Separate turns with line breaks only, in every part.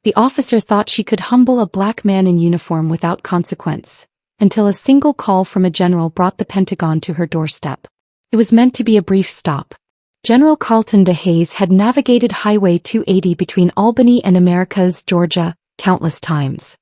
The officer thought she could humble a black man in uniform without consequence, until a single call from a general brought the Pentagon to her doorstep. It was meant to be a brief stop. General Carlton DeHaze had navigated Highway 280 between Albany and Americus, Georgia, countless times.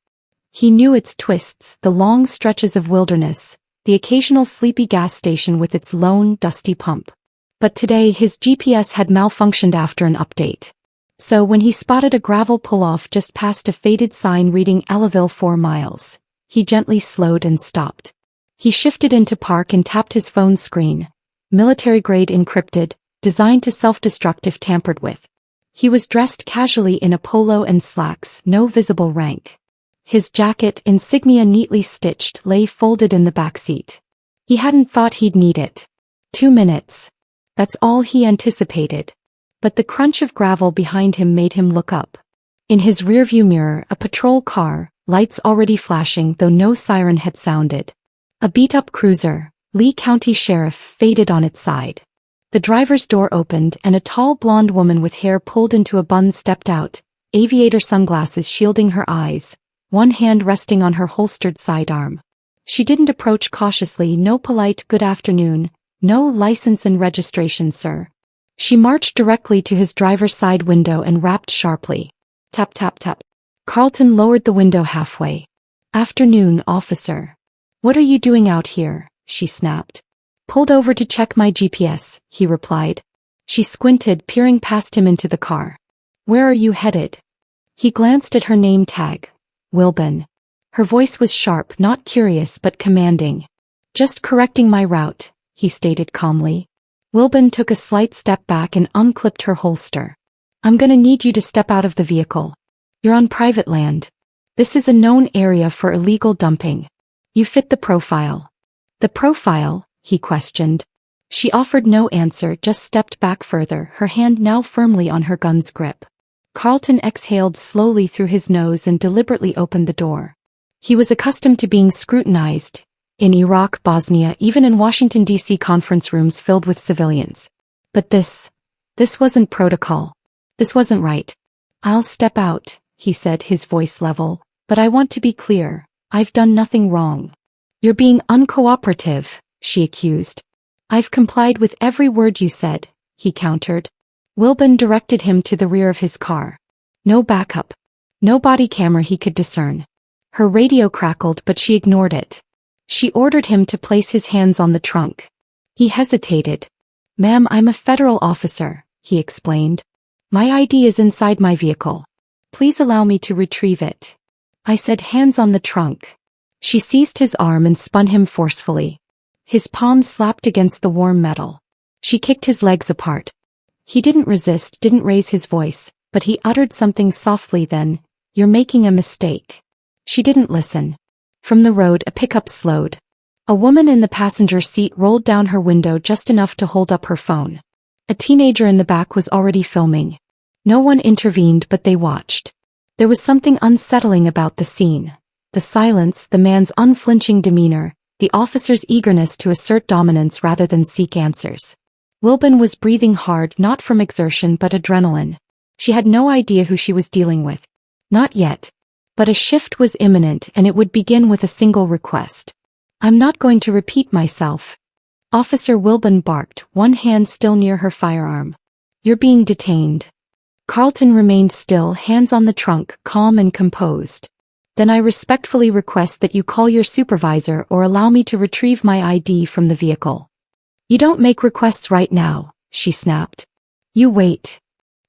He knew its twists, the long stretches of wilderness, the occasional sleepy gas station with its lone, dusty pump. But today his GPS had malfunctioned after an update. So when he spotted a gravel pull-off just past a faded sign reading Ellaville 4 miles, he gently slowed and stopped. He shifted into park and tapped his phone screen, military-grade encrypted, designed to self-destruct if tampered with. He was dressed casually in a polo and slacks, no visible rank. His jacket, insignia neatly stitched, lay folded in the back seat. He hadn't thought he'd need it. 2 minutes. That's all he anticipated. But the crunch of gravel behind him made him look up. In his rearview mirror, a patrol car, lights already flashing though no siren had sounded. A beat-up cruiser, Lee County Sheriff, faded on its side. The driver's door opened and a tall blonde woman with hair pulled into a bun stepped out, aviator sunglasses shielding her eyes, one hand resting on her holstered sidearm. She didn't approach cautiously, no polite "good afternoon, no license and registration, sir." She marched directly to his driver's side window and rapped sharply. Tap tap tap. Carlton lowered the window halfway. "Afternoon, officer. What are you doing out here?" she snapped. "Pulled over to check my GPS," he replied. She squinted, peering past him into the car. "Where are you headed?" He glanced at her name tag. Wilbon. Her voice was sharp, not curious but commanding. "Just correcting my route," he stated calmly. Wilbon took a slight step back and unclipped her holster. "I'm gonna need you to step out of the vehicle. You're on private land. This is a known area for illegal dumping. You fit the profile." "The profile?" he questioned. She offered no answer, just stepped back further, her hand now firmly on her gun's grip. Carlton exhaled slowly through his nose and deliberately opened the door. He was accustomed to being scrutinized, in Iraq, Bosnia, even in Washington, D.C. conference rooms filled with civilians. But this wasn't protocol. This wasn't right. "I'll step out," he said, his voice level, "but I want to be clear. I've done nothing wrong." "You're being uncooperative," she accused. "I've complied with every word you said," he countered. Wilbon directed him to the rear of his car. No backup. No body camera he could discern. Her radio crackled, but she ignored it. She ordered him to place his hands on the trunk. He hesitated. "Ma'am, I'm a federal officer," he explained. "My ID is inside my vehicle. Please allow me to retrieve it." I said, "Hands on the trunk." She seized his arm and spun him forcefully. His palms slapped against the warm metal. She kicked his legs apart. He didn't resist, didn't raise his voice, but he uttered something softly then, "You're making a mistake." She didn't listen. From the road, a pickup slowed. A woman in the passenger seat rolled down her window just enough to hold up her phone. A teenager in the back was already filming. No one intervened, but they watched. There was something unsettling about the scene. The silence, the man's unflinching demeanor, the officer's eagerness to assert dominance rather than seek answers. Wilbon was breathing hard, not from exertion but adrenaline. She had no idea who she was dealing with. Not yet. But a shift was imminent, and it would begin with a single request. "I'm not going to repeat myself." Officer Wilbon barked, one hand still near her firearm. "You're being detained." Carlton remained still, hands on the trunk, calm and composed. "Then I respectfully request that you call your supervisor or allow me to retrieve my ID from the vehicle." "You don't make requests right now," she snapped. "You wait."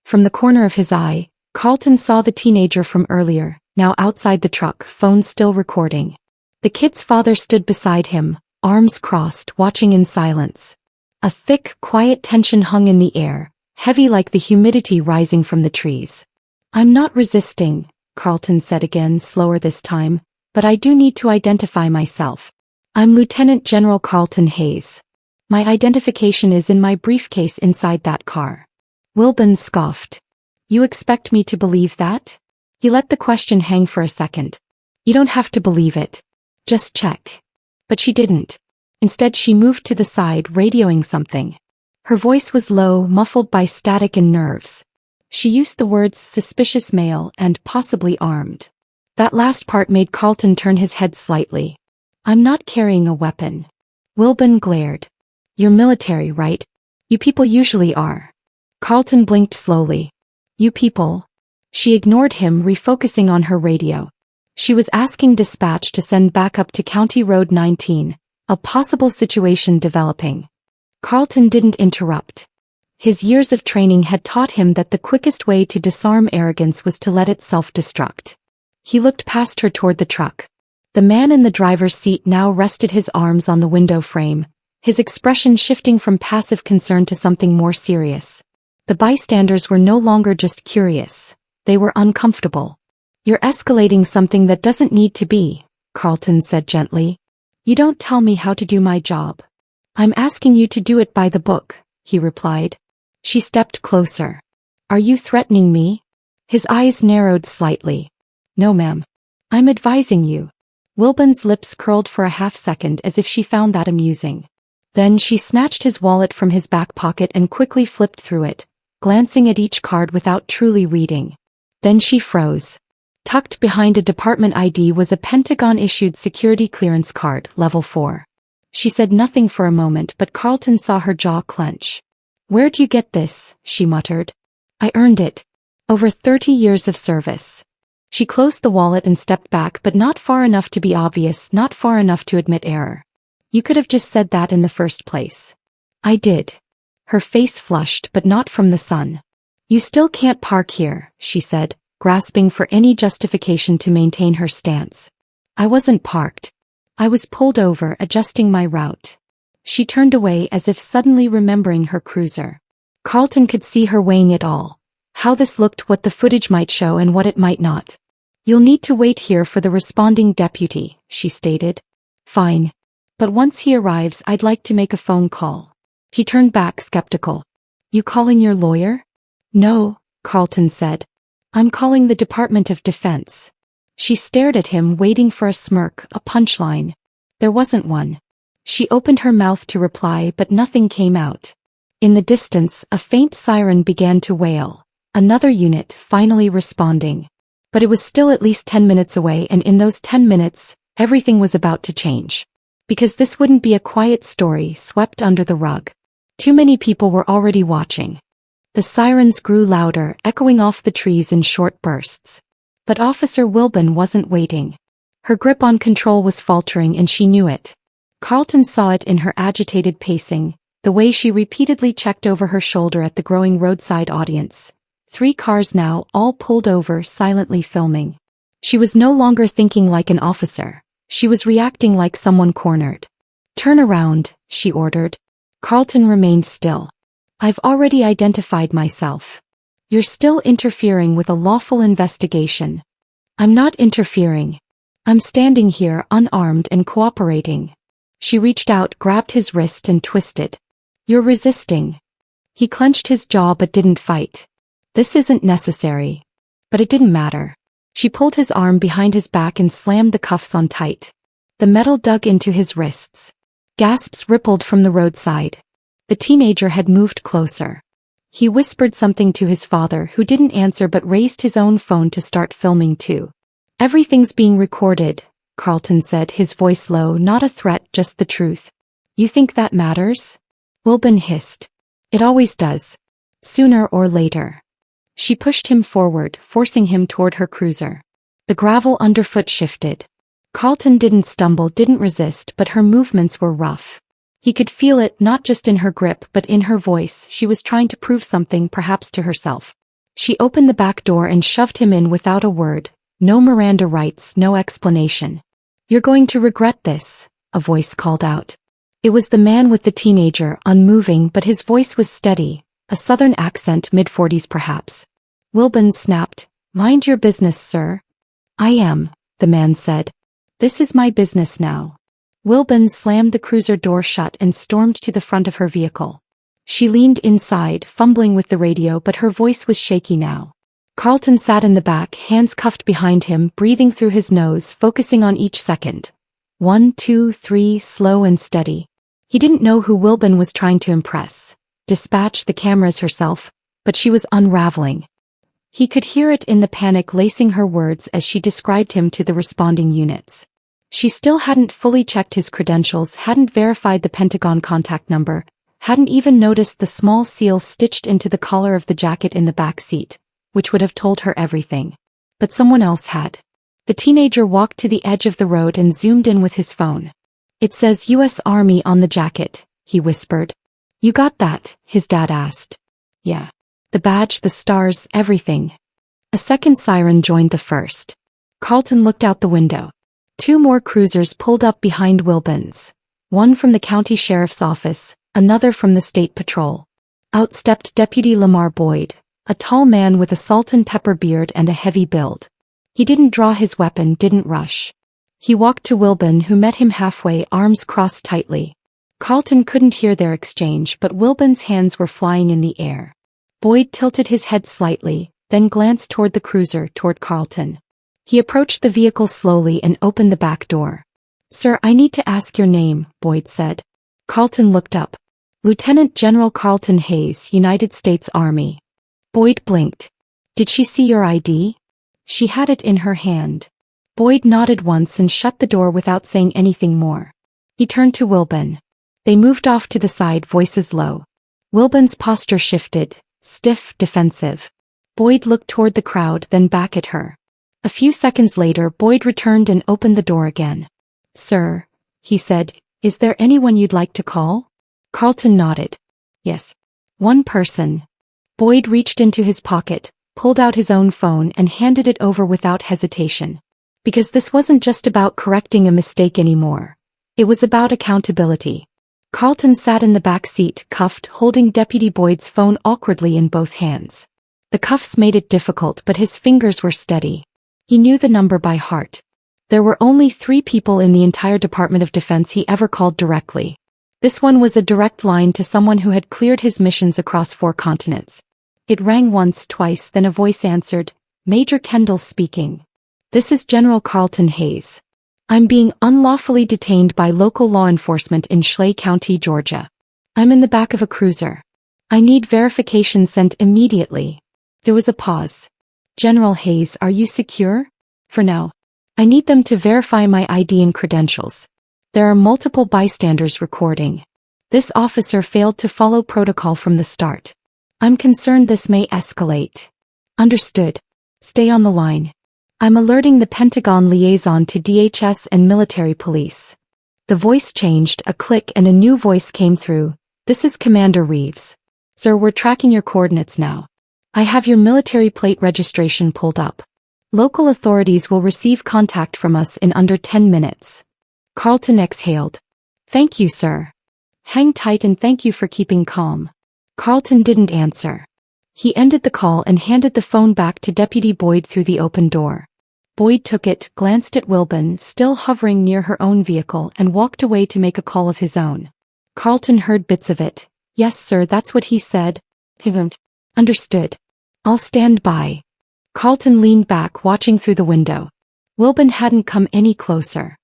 From the corner of his eye, Carlton saw the teenager from earlier, now outside the truck, phone still recording. The kid's father stood beside him, arms crossed, watching in silence. A thick, quiet tension hung in the air, heavy like the humidity rising from the trees. "I'm not resisting," Carlton said again, slower this time, "but I do need to identify myself. I'm Lieutenant General Carlton Hayes. My identification is in my briefcase inside that car." Wilbon scoffed. "You expect me to believe that?" He let the question hang for a second. "You don't have to believe it. Just check." But she didn't. Instead she moved to the side, radioing something. Her voice was low, muffled by static and nerves. She used the words suspicious male and possibly armed. That last part made Carlton turn his head slightly. I'm not carrying a weapon. Wilburn glared. You're military, right? You people usually are. Carlton blinked slowly. You people? She ignored him, refocusing on her radio. She was asking dispatch to send backup to County Road 19, a possible situation developing. Carlton didn't interrupt. His years of training had taught him that the quickest way to disarm arrogance was to let it self-destruct. He looked past her toward the truck. The man in the driver's seat now rested his arms on the window frame, his expression shifting from passive concern to something more serious. The bystanders were no longer just curious. They were uncomfortable. You're escalating something that doesn't need to be, Carlton said gently. You don't tell me how to do my job. I'm asking you to do it by the book, he replied. She stepped closer. Are you threatening me? His eyes narrowed slightly. No, ma'am. I'm advising you. Wilburn's lips curled for a half-second as if she found that amusing. Then she snatched his wallet from his back pocket and quickly flipped through it, glancing at each card without truly reading. Then she froze. Tucked behind a department ID was a Pentagon-issued security clearance card, level 4. She said nothing for a moment, but Carlton saw her jaw clench. Where'd you get this? She muttered. I earned it. Over 30 years of service. She closed the wallet and stepped back, but not far enough to be obvious, not far enough to admit error. You could have just said that in the first place. I did. Her face flushed, but not from the sun. You still can't park here, she said, grasping for any justification to maintain her stance. I wasn't parked. I was pulled over, adjusting my route. She turned away as if suddenly remembering her cruiser. Carlton could see her weighing it all. How this looked, what the footage might show and what it might not. You'll need to wait here for the responding deputy, she stated. Fine. But once he arrives, I'd like to make a phone call. He turned back, skeptical. You calling your lawyer? No, Carlton said. I'm calling the Department of Defense. She stared at him, waiting for a smirk, a punchline. There wasn't one. She opened her mouth to reply, but nothing came out. In the distance, a faint siren began to wail. Another unit, finally responding. But it was still at least 10 minutes away, and in those 10 minutes, everything was about to change. Because this wouldn't be a quiet story swept under the rug. Too many people were already watching. The sirens grew louder, echoing off the trees in short bursts. But Officer Wilburn wasn't waiting. Her grip on control was faltering, and she knew it. Carlton saw it in her agitated pacing, the way she repeatedly checked over her shoulder at the growing roadside audience. 3 cars now, all pulled over, silently filming. She was no longer thinking like an officer. She was reacting like someone cornered. Turn around, she ordered. Carlton remained still. I've already identified myself. You're still interfering with a lawful investigation. I'm not interfering. I'm standing here unarmed and cooperating. She reached out, grabbed his wrist and twisted. You're resisting. He clenched his jaw but didn't fight. This isn't necessary. But it didn't matter. She pulled his arm behind his back and slammed the cuffs on tight. The metal dug into his wrists. Gasps rippled from the roadside. The teenager had moved closer. He whispered something to his father, who didn't answer but raised his own phone to start filming too. Everything's being recorded, Carlton said, his voice low, not a threat, just the truth. You think that matters? Wilburn hissed. It always does. Sooner or later. She pushed him forward, forcing him toward her cruiser. The gravel underfoot shifted. Carlton didn't stumble, didn't resist, but her movements were rough. He could feel it, not just in her grip but in her voice. She was trying to prove something, perhaps to herself. She opened the back door and shoved him in without a word. No Miranda rights, no explanation. You're going to regret this, a voice called out. It was the man with the teenager, unmoving, but his voice was steady, a southern accent, mid-40s perhaps. Wilburn snapped, Mind your business, sir. I am, the man said. This is my business now. Wilburn slammed the cruiser door shut and stormed to the front of her vehicle. She leaned inside, fumbling with the radio, but her voice was shaky now. Carlton sat in the back, hands cuffed behind him, breathing through his nose, focusing on each second. 1, 2, 3, slow and steady. He didn't know who Wilburn was trying to impress. Dispatch, the cameras, herself, but she was unraveling. He could hear it in the panic lacing her words as she described him to the responding units. She still hadn't fully checked his credentials, hadn't verified the Pentagon contact number, hadn't even noticed the small seal stitched into the collar of the jacket in the back seat, which would have told her everything. But someone else had. The teenager walked to the edge of the road and zoomed in with his phone. "It says U.S. Army on the jacket," he whispered. "You got that?" his dad asked. "Yeah. The badge, the stars, everything." A second siren joined the first. Carlton looked out the window. 2 more cruisers pulled up behind Wilbon's. One from the county sheriff's office, another from the state patrol. Out stepped Deputy Lamar Boyd, a tall man with a salt and pepper beard and a heavy build. He didn't draw his weapon, didn't rush. He walked to Wilbon, who met him halfway, arms crossed tightly. Carlton couldn't hear their exchange, but Wilbon's hands were flying in the air. Boyd tilted his head slightly, then glanced toward the cruiser, toward Carlton. He approached the vehicle slowly and opened the back door. "Sir, I need to ask your name," Boyd said. Carlton looked up. "Lieutenant General Carlton Hayes, United States Army." Boyd blinked. "Did she see your ID?" "She had it in her hand." Boyd nodded once and shut the door without saying anything more. He turned to Wilbon. They moved off to the side, voices low. Wilbon's posture shifted, stiff, defensive. Boyd looked toward the crowd, then back at her. A few seconds later, Boyd returned and opened the door again. "Sir," he said, "is there anyone you'd like to call?" Carlton nodded. "Yes. One person." Boyd reached into his pocket, pulled out his own phone and handed it over without hesitation. Because this wasn't just about correcting a mistake anymore. It was about accountability. Carlton sat in the back seat, cuffed, holding Deputy Boyd's phone awkwardly in both hands. The cuffs made it difficult, but his fingers were steady. He knew the number by heart. There were only 3 people in the entire Department of Defense he ever called directly. This one was a direct line to someone who had cleared his missions across 4 continents. It rang once, twice, then a voice answered, "Major Kendall speaking. This is General Carlton Hayes. I'm being unlawfully detained by local law enforcement in Schley County, Georgia. I'm in the back of a cruiser. I need verification sent immediately." There was a pause. "General Hayes, are you secure?" "For now. I need them to verify my ID and credentials. There are multiple bystanders recording. This officer failed to follow protocol from the start. I'm concerned this may escalate." "Understood. Stay on the line. I'm alerting the Pentagon liaison to DHS and military police." The voice changed, a click, and a new voice came through. "This is Commander Reeves. Sir, we're tracking your coordinates now. I have your military plate registration pulled up. Local authorities will receive contact from us in under 10 minutes. Carlton exhaled. "Thank you, sir. Hang tight and thank you for keeping calm." Carlton didn't answer. He ended the call and handed the phone back to Deputy Boyd through the open door. Boyd took it, glanced at Wilbon, still hovering near her own vehicle, and walked away to make a call of his own. Carlton heard bits of it. "Yes, sir, that's what he said." "Understood. I'll stand by." Carlton leaned back, watching through the window. Wilbon hadn't come any closer.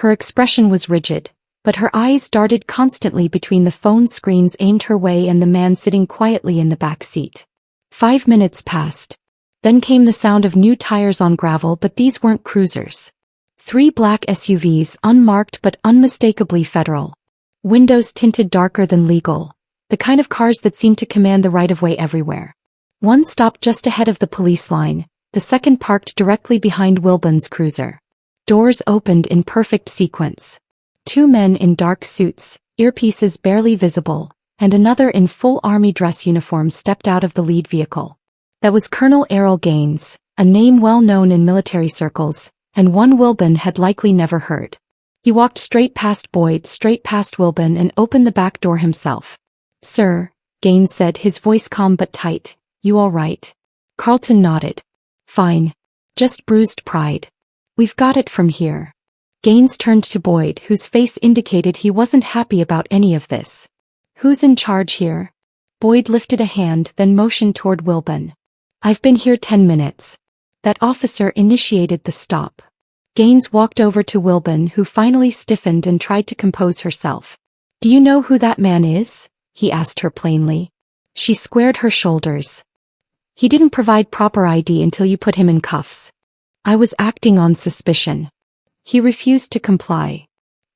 Her expression was rigid, but her eyes darted constantly between the phone screens aimed her way and the man sitting quietly in the back seat. 5 minutes passed. Then came the sound of new tires on gravel, but these weren't cruisers. 3 black SUVs, unmarked but unmistakably federal. Windows tinted darker than legal. The kind of cars that seemed to command the right-of-way everywhere. One stopped just ahead of the police line, the second parked directly behind Wilbon's cruiser. Doors opened in perfect sequence. 2 men in dark suits, earpieces barely visible, and another in full army dress uniform stepped out of the lead vehicle. That was Colonel Errol Gaines, a name well known in military circles, and one Wilbon had likely never heard. He walked straight past Boyd, straight past Wilbon, and opened the back door himself. "Sir," Gaines said, his voice calm but tight, "you all right?" Carlton nodded. "Fine. Just bruised pride. We've got it from here." Gaines turned to Boyd, whose face indicated he wasn't happy about any of this. "Who's in charge here?" Boyd lifted a hand, then motioned toward Wilbon. "I've been here 10 minutes. That officer initiated the stop." Gaines walked over to Wilbon, who finally stiffened and tried to compose herself. "Do you know who that man is?" he asked her plainly. She squared her shoulders. He didn't provide proper ID until you put him in cuffs. I was acting on suspicion. He refused to comply.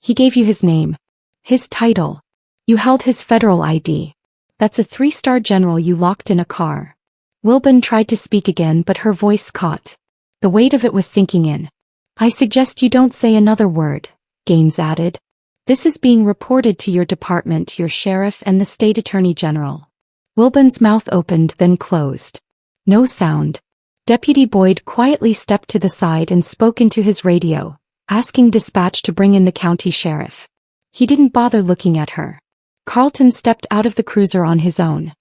He gave you his name. His title. You held his federal ID. That's a 3-star general you locked in a car. Wilburn tried to speak again, but her voice caught. The weight of it was sinking in. I suggest you don't say another word, Gaines added. This is being reported to your department, your sheriff, and the state attorney general. Wilburn's mouth opened, then closed. No sound. Deputy Boyd quietly stepped to the side and spoke into his radio, asking dispatch to bring in the county sheriff. He didn't bother looking at her. Carlton stepped out of the cruiser on his own.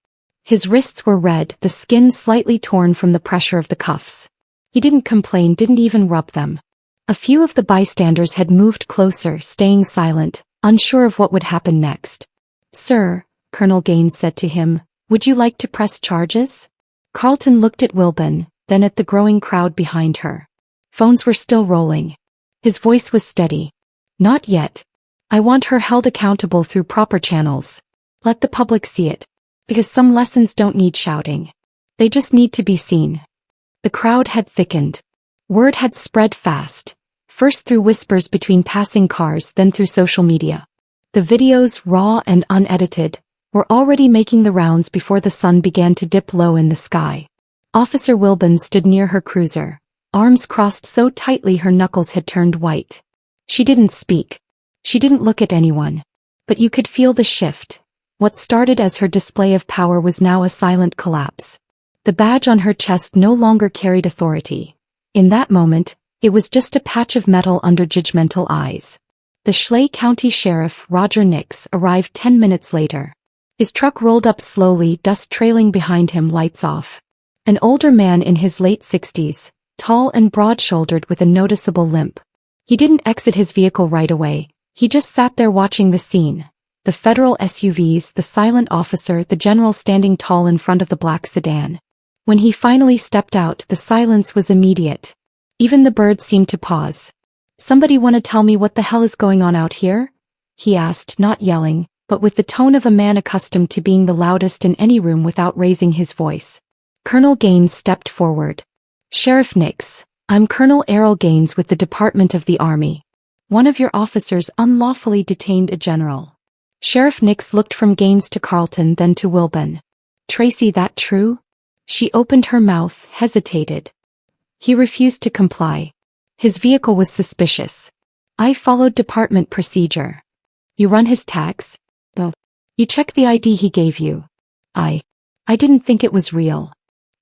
His wrists were red, the skin slightly torn from the pressure of the cuffs. He didn't complain, didn't even rub them. A few of the bystanders had moved closer, staying silent, unsure of what would happen next. Sir, Colonel Gaines said to him, would you like to press charges? Carlton looked at Wilburn, then at the growing crowd behind her. Phones were still rolling. His voice was steady. Not yet. I want her held accountable through proper channels. Let the public see it. Because some lessons don't need shouting. They just need to be seen. The crowd had thickened. Word had spread fast. First through whispers between passing cars, then through social media. The videos, raw and unedited, were already making the rounds before the sun began to dip low in the sky. Officer Wilburn stood near her cruiser, arms crossed so tightly her knuckles had turned white. She didn't speak. She didn't look at anyone. But you could feel the shift. What started as her display of power was now a silent collapse. The badge on her chest no longer carried authority. In that moment, it was just a patch of metal under judgmental eyes. The Schley County Sheriff, Roger Nix, arrived 10 minutes later. His truck rolled up slowly, dust trailing behind him, lights off. An older man in his late 60s, tall and broad-shouldered with a noticeable limp. He didn't exit his vehicle right away, he just sat there watching the scene. The federal SUVs, the silent officer, the general standing tall in front of the black sedan. When he finally stepped out, the silence was immediate. Even the birds seemed to pause. Somebody want to tell me what the hell is going on out here? He asked, not yelling, but with the tone of a man accustomed to being the loudest in any room without raising his voice. Colonel Gaines stepped forward. Sheriff Nix, I'm Colonel Errol Gaines with the Department of the Army. One of your officers unlawfully detained a general. Sheriff Nix looked from Gaines to Carlton, then to Wilburn. Tracy, that true? She opened her mouth, hesitated. He refused to comply. His vehicle was suspicious. I followed department procedure. You run his tags? No. You check the ID he gave you. I didn't think it was real.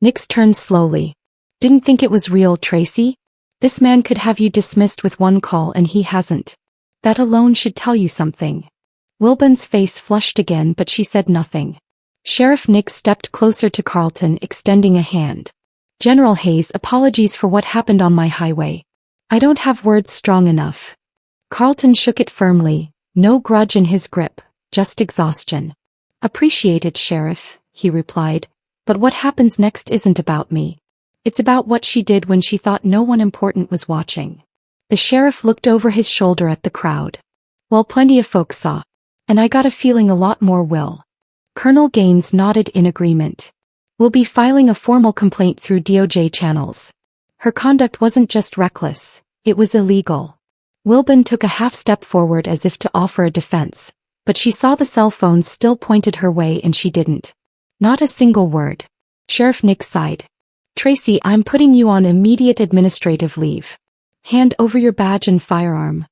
Nix turned slowly. Didn't think it was real, Tracy? This man could have you dismissed with one call and he hasn't. That alone should tell you something. Wilburn's face flushed again, but she said nothing. Sheriff Nix stepped closer to Carlton, extending a hand. General Hayes, apologies for what happened on my highway. I don't have words strong enough. Carlton shook it firmly, no grudge in his grip, just exhaustion. Appreciate it, Sheriff, he replied, but what happens next isn't about me. It's about what she did when she thought no one important was watching. The sheriff looked over his shoulder at the crowd. Well, plenty of folks saw. And I got a feeling a lot more will. Colonel Gaines nodded in agreement. We'll be filing a formal complaint through DOJ channels. Her conduct wasn't just reckless, it was illegal. Wilburn took a half step forward as if to offer a defense, but she saw the cell phone still pointed her way and she didn't. Not a single word. Sheriff Nix sighed. Tracy, I'm putting you on immediate administrative leave. Hand over your badge and firearm.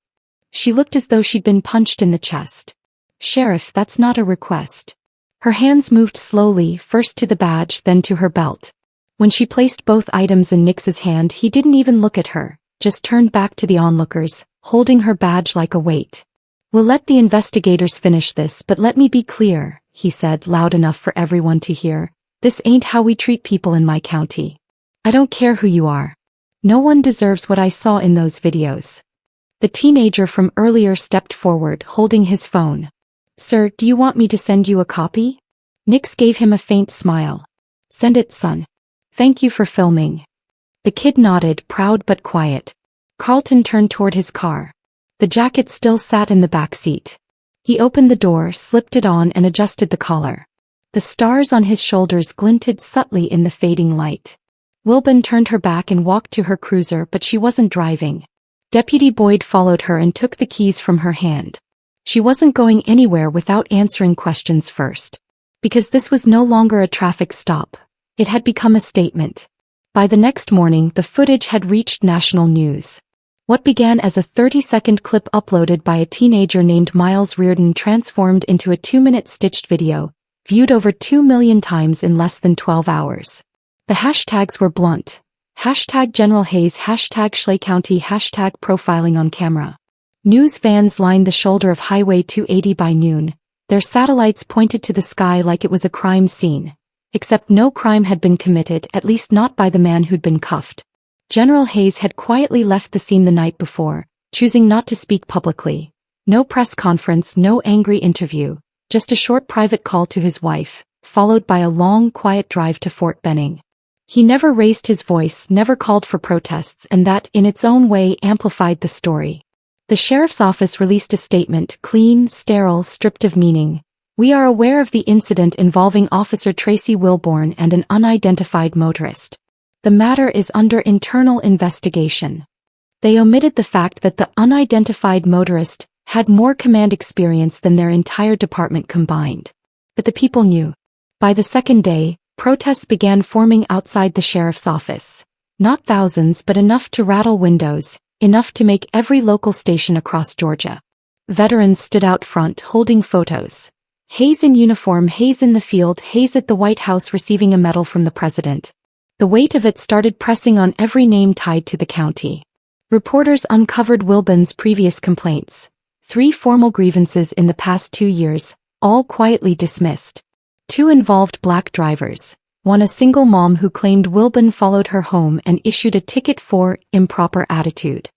She looked as though she'd been punched in the chest. Sheriff, that's not a request. Her hands moved slowly, first to the badge, then to her belt. When she placed both items in Nix's hand, he didn't even look at her, just turned back to the onlookers, holding her badge like a weight. We'll let the investigators finish this, but let me be clear, he said, loud enough for everyone to hear. This ain't how we treat people in my county. I don't care who you are. No one deserves what I saw in those videos. The teenager from earlier stepped forward, holding his phone. Sir, do you want me to send you a copy? Nix gave him a faint smile. Send it, son. Thank you for filming. The kid nodded, proud but quiet. Carlton turned toward his car. The jacket still sat in the back seat. He opened the door, slipped it on and adjusted the collar. The stars on his shoulders glinted subtly in the fading light. Wilburn turned her back and walked to her cruiser, but she wasn't driving. Deputy Boyd followed her and took the keys from her hand. She wasn't going anywhere without answering questions first. Because this was no longer a traffic stop. It had become a statement. By the next morning, the footage had reached national news. What began as a 30-second clip uploaded by a teenager named Miles Reardon transformed into a 2-minute stitched video, viewed over 2 million times in less than 12 hours. The hashtags were blunt. Hashtag General Hayes, hashtag Schley County, hashtag profiling on camera. News vans lined the shoulder of Highway 280 by noon. Their satellites pointed to the sky like it was a crime scene. Except no crime had been committed, at least not by the man who'd been cuffed. General Hayes had quietly left the scene the night before, choosing not to speak publicly. No press conference, no angry interview, just a short private call to his wife, followed by a long, quiet drive to Fort Benning. He never raised his voice, never called for protests, and that, in its own way, amplified the story. The sheriff's office released a statement, clean, sterile, stripped of meaning. We are aware of the incident involving Officer Tracy Wilburn and an unidentified motorist. The matter is under internal investigation. They omitted the fact that the unidentified motorist had more command experience than their entire department combined. But the people knew. By the second day, protests began forming outside the sheriff's office. Not thousands, but enough to rattle windows, enough to make every local station across Georgia. Veterans stood out front holding photos. Hayes in uniform, Hayes in the field, Hayes at the White House receiving a medal from the president. The weight of it started pressing on every name tied to the county. Reporters uncovered Wilburn's previous complaints. 3 formal grievances in the past 2 years, all quietly dismissed. 2 involved black drivers. 1 a single mom who claimed Wilburn followed her home and issued a ticket for improper attitude.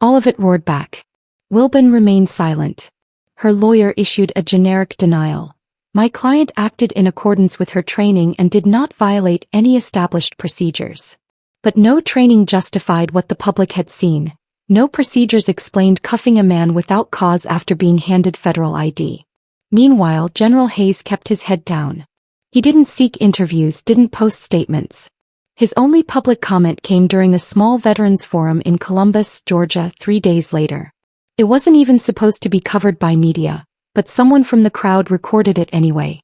All of it roared back. Wilburn remained silent. Her lawyer issued a generic denial. My client acted in accordance with her training and did not violate any established procedures. But no training justified what the public had seen. No procedures explained cuffing a man without cause after being handed federal ID. Meanwhile, General Hayes kept his head down. He didn't seek interviews, didn't post statements. His only public comment came during a small veterans forum in Columbus, Georgia, 3 days later. It wasn't even supposed to be covered by media, but someone from the crowd recorded it anyway.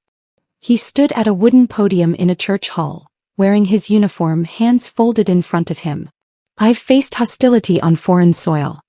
He stood at a wooden podium in a church hall, wearing his uniform, hands folded in front of him. I've faced hostility on foreign soil.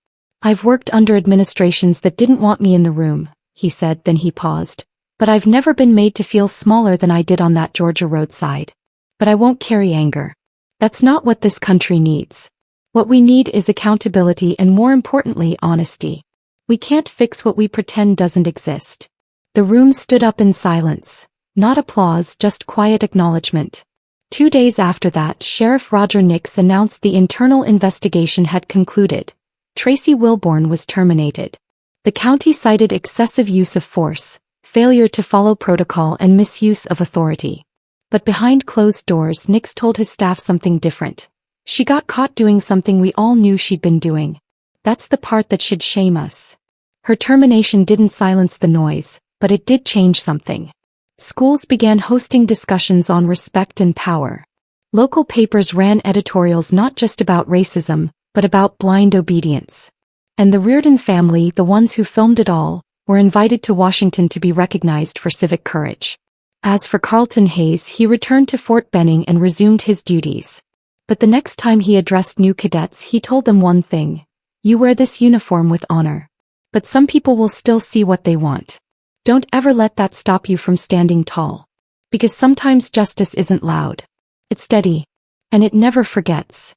I've worked under administrations that didn't want me in the room, he said, then he paused. But I've never been made to feel smaller than I did on that Georgia roadside. But I won't carry anger. That's not what this country needs. What we need is accountability and, more importantly, honesty. We can't fix what we pretend doesn't exist. The room stood up in silence. Not applause, just quiet acknowledgement. 2 days after that, Sheriff Roger Nix announced the internal investigation had concluded. Tracy Wilburn was terminated. The county cited excessive use of force, failure to follow protocol, and misuse of authority. But behind closed doors, Nix told his staff something different. She got caught doing something we all knew she'd been doing. That's the part that should shame us. Her termination didn't silence the noise, but it did change something. Schools began hosting discussions on respect and power. Local papers ran editorials not just about racism, but about blind obedience. And the Reardon family, the ones who filmed it all, were invited to Washington to be recognized for civic courage. As for Carlton Hayes, he returned to Fort Benning and resumed his duties. But the next time he addressed new cadets, he told them one thing. You wear this uniform with honor. But some people will still see what they want. Don't ever let that stop you from standing tall. Because sometimes justice isn't loud. It's steady. And it never forgets.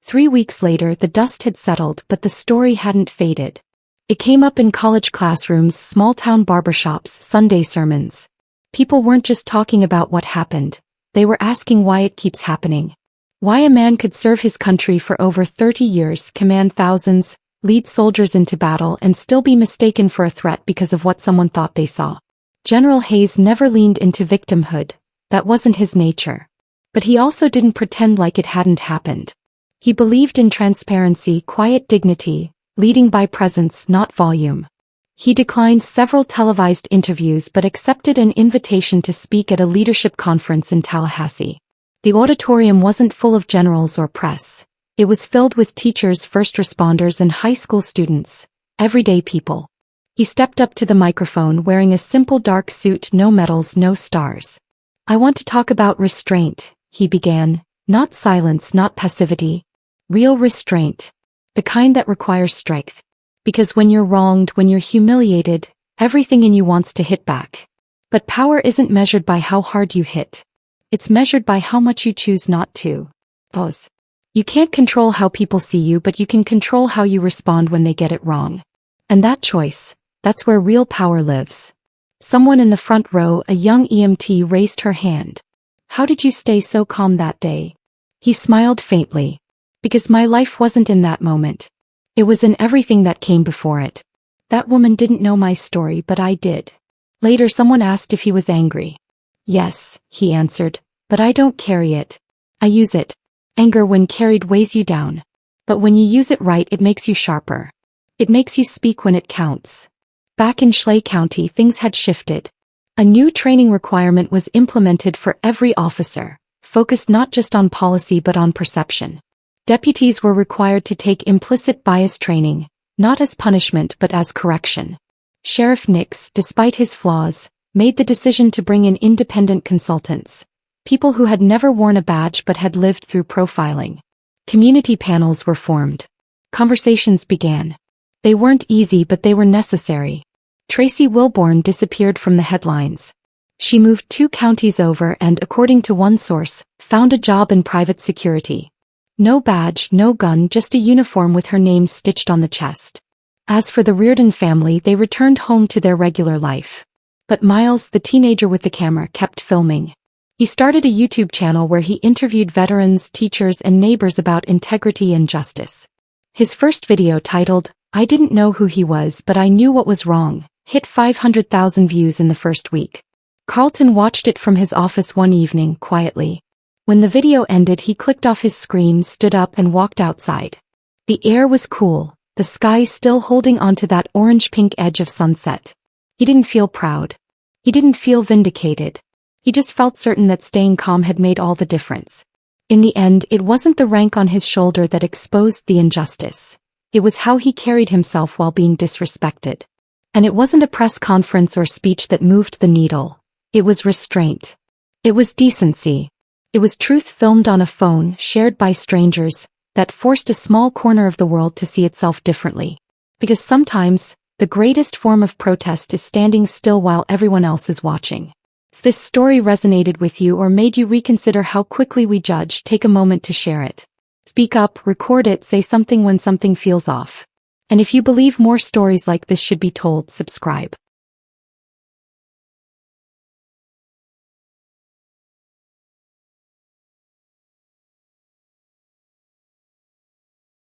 3 weeks later, the dust had settled, but the story hadn't faded. It came up in college classrooms, small-town barbershops, Sunday sermons. People weren't just talking about what happened. They were asking why it keeps happening. Why a man could serve his country for over 30 years, command thousands, lead soldiers into battle, and still be mistaken for a threat because of what someone thought they saw. General Hayes never leaned into victimhood. That wasn't his nature. But he also didn't pretend like it hadn't happened. He believed in transparency, quiet dignity, leading by presence, not volume. He declined several televised interviews but accepted an invitation to speak at a leadership conference in Tallahassee. The auditorium wasn't full of generals or press. It was filled with teachers, first responders, and high school students, everyday people. He stepped up to the microphone wearing a simple dark suit, no medals, no stars. "I want to talk about restraint," he began. "Not silence, not passivity. Real restraint. The kind that requires strength. Because when you're wronged, when you're humiliated, everything in you wants to hit back. But power isn't measured by how hard you hit. It's measured by how much you choose not to. Pause. You can't control how people see you, but you can control how you respond when they get it wrong. And that choice, that's where real power lives." Someone in the front row, a young EMT, raised her hand. "How did you stay so calm that day?" He smiled faintly. "Because my life wasn't in that moment. It was in everything that came before it. That woman didn't know my story, but I did." Later, someone asked if he was angry. "Yes," he answered, "but I don't carry it. I use it. Anger, when carried, weighs you down. But when you use it right, it makes you sharper. It makes you speak when it counts." Back in Schley County, things had shifted. A new training requirement was implemented for every officer, focused not just on policy but on perception. Deputies were required to take implicit bias training, not as punishment but as correction. Sheriff Nix, despite his flaws, made the decision to bring in independent consultants, people who had never worn a badge but had lived through profiling. Community panels were formed. Conversations began. They weren't easy, but they were necessary. Tracy Wilborn disappeared from the headlines. She moved 2 counties over and, according to one source, found a job in private security. No badge, no gun, just a uniform with her name stitched on the chest. As for the Reardon family, they returned home to their regular life. But Miles, the teenager with the camera, kept filming. He started a YouTube channel where he interviewed veterans, teachers, and neighbors about integrity and justice. His first video, titled, "I Didn't Know Who He Was, But I Knew What Was Wrong," hit 500,000 views in the first week. Carlton watched it from his office one evening, quietly. When the video ended, he clicked off his screen, stood up, and walked outside. The air was cool, the sky still holding onto that orange-pink edge of sunset. He didn't feel proud. He didn't feel vindicated. He just felt certain that staying calm had made all the difference. In the end, it wasn't the rank on his shoulder that exposed the injustice. It was how he carried himself while being disrespected. And it wasn't a press conference or speech that moved the needle. It was restraint. It was decency. It was truth filmed on a phone, shared by strangers, that forced a small corner of the world to see itself differently. Because sometimes, the greatest form of protest is standing still while everyone else is watching. If this story resonated with you or made you reconsider how quickly we judge, take a moment to share it. Speak up, record it, say something when something feels off. And if you believe more stories like this should be told, subscribe.